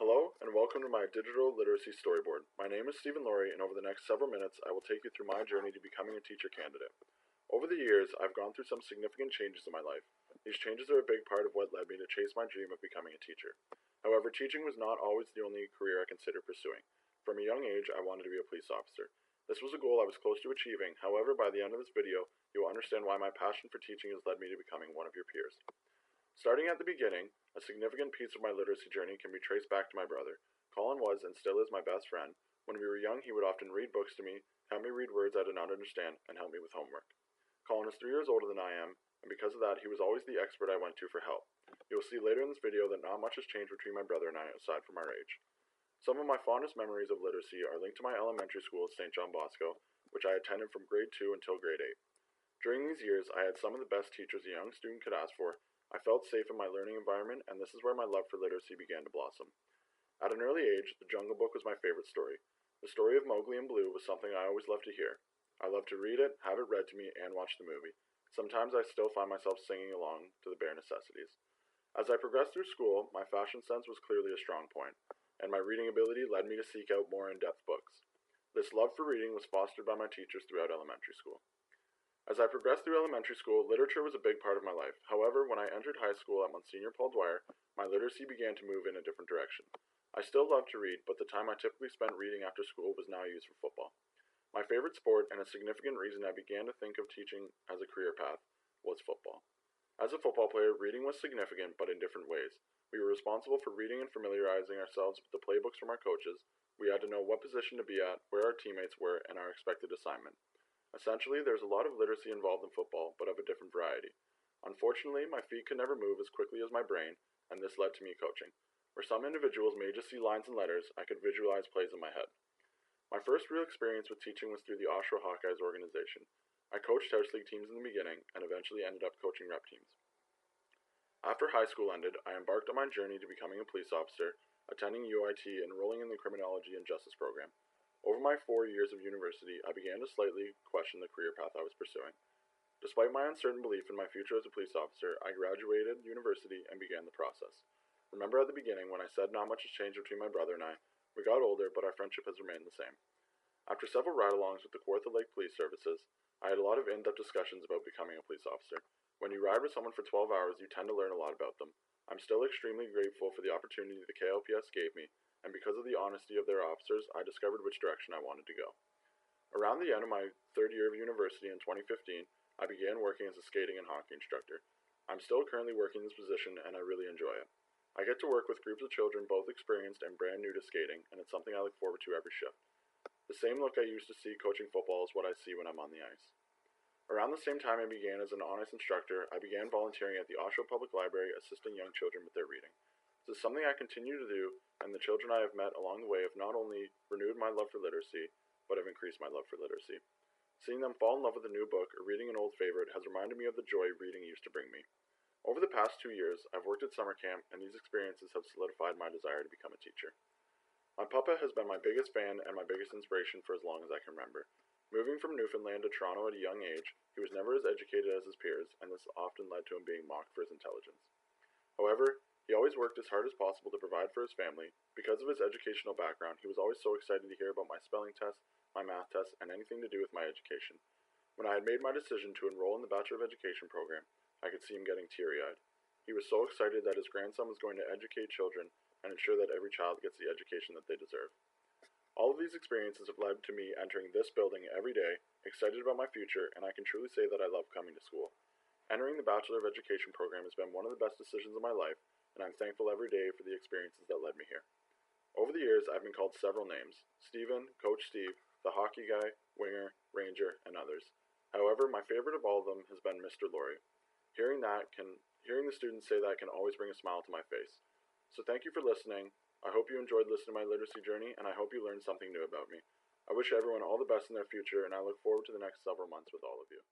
Hello, and welcome to my digital literacy storyboard. My name is Stephen Laurie, and over the next several minutes, I will take you through my journey to becoming a teacher candidate. Over the years, I've gone through some significant changes in my life. These changes are a big part of what led me to chase my dream of becoming a teacher. However, teaching was not always the only career I considered pursuing. From a young age, I wanted to be a police officer. This was a goal I was close to achieving. However, by the end of this video, you will understand why my passion for teaching has led me to becoming one of your peers. Starting at the beginning, a significant piece of my literacy journey can be traced back to my brother. Colin was and still is my best friend. When we were young, he would often read books to me, help me read words I did not understand, and help me with homework. Colin is 3 years older than I am, and because of that, he was always the expert I went to for help. You will see later in this video that not much has changed between my brother and I aside from our age. Some of my fondest memories of literacy are linked to my elementary school at St. John Bosco, which I attended from grade 2 until grade 8. During these years, I had some of the best teachers a young student could ask for. I felt safe in my learning environment, and this is where my love for literacy began to blossom. At an early age, The Jungle Book was my favorite story. The story of Mowgli and Blue was something I always loved to hear. I loved to read it, have it read to me, and watch the movie. Sometimes I still find myself singing along to the bare necessities. As I progressed through school, my fashion sense was clearly a strong point, and my reading ability led me to seek out more in-depth books. This love for reading was fostered by my teachers throughout elementary school. As I progressed through elementary school, literature was a big part of my life. However, when I entered high school at Monsignor Paul Dwyer, my literacy began to move in a different direction. I still loved to read, but the time I typically spent reading after school was now used for football. My favorite sport, and a significant reason I began to think of teaching as a career path, was football. As a football player, reading was significant, but in different ways. We were responsible for reading and familiarizing ourselves with the playbooks from our coaches. We had to know what position to be at, where our teammates were, and our expected assignment. Essentially, there's a lot of literacy involved in football, but of a different variety. Unfortunately, my feet could never move as quickly as my brain, and this led to me coaching. Where some individuals may just see lines and letters, I could visualize plays in my head. My first real experience with teaching was through the Oshawa Hawkeyes organization. I coached house league teams in the beginning, and eventually ended up coaching rep teams. After high school ended, I embarked on my journey to becoming a police officer, attending UIT, and enrolling in the Criminology and Justice program. Over my 4 years of university, I began to slightly question the career path I was pursuing. Despite my uncertain belief in my future as a police officer, I graduated university and began the process. Remember at the beginning when I said not much has changed between my brother and I? We got older, but our friendship has remained the same. After several ride-alongs with the Kawartha Lake Police Services, I had a lot of in-depth discussions about becoming a police officer. When you ride with someone for 12 hours, you tend to learn a lot about them. I'm still extremely grateful for the opportunity the KLPS gave me, and because of the honesty of their officers, I discovered which direction I wanted to go. Around the end of my third year of university in 2015, I began working as a skating and hockey instructor. I'm still currently working this position, and I really enjoy it. I get to work with groups of children both experienced and brand new to skating, and it's something I look forward to every shift. The same look I used to see coaching football is what I see when I'm on the ice. Around the same time I began as an honors instructor, I began volunteering at the Oshawa Public Library assisting young children with their reading. This is something I continue to do, and the children I have met along the way have not only renewed my love for literacy, but have increased my love for literacy. Seeing them fall in love with a new book or reading an old favorite has reminded me of the joy reading used to bring me. Over the past 2 years, I've worked at summer camp, and these experiences have solidified my desire to become a teacher. My papa has been my biggest fan and my biggest inspiration for as long as I can remember. Moving from Newfoundland to Toronto at a young age, he was never as educated as his peers, and this often led to him being mocked for his intelligence. However, he always worked as hard as possible to provide for his family. Because of his educational background, he was always so excited to hear about my spelling test, my math test, and anything to do with my education. When I had made my decision to enroll in the Bachelor of Education program, I could see him getting teary-eyed. He was so excited that his grandson was going to educate children and ensure that every child gets the education that they deserve. All of these experiences have led to me entering this building every day, excited about my future, and I can truly say that I love coming to school. Entering the Bachelor of Education program has been one of the best decisions of my life, and I'm thankful every day for the experiences that led me here. Over the years, I've been called several names: Steven, Coach Steve, the hockey guy, winger, ranger, and others. However, my favorite of all of them has been Mr. Laurie. Hearing the students say that can always bring a smile to my face. So thank you for listening. I hope you enjoyed listening to my literacy journey, and I hope you learned something new about me. I wish everyone all the best in their future, and I look forward to the next several months with all of you.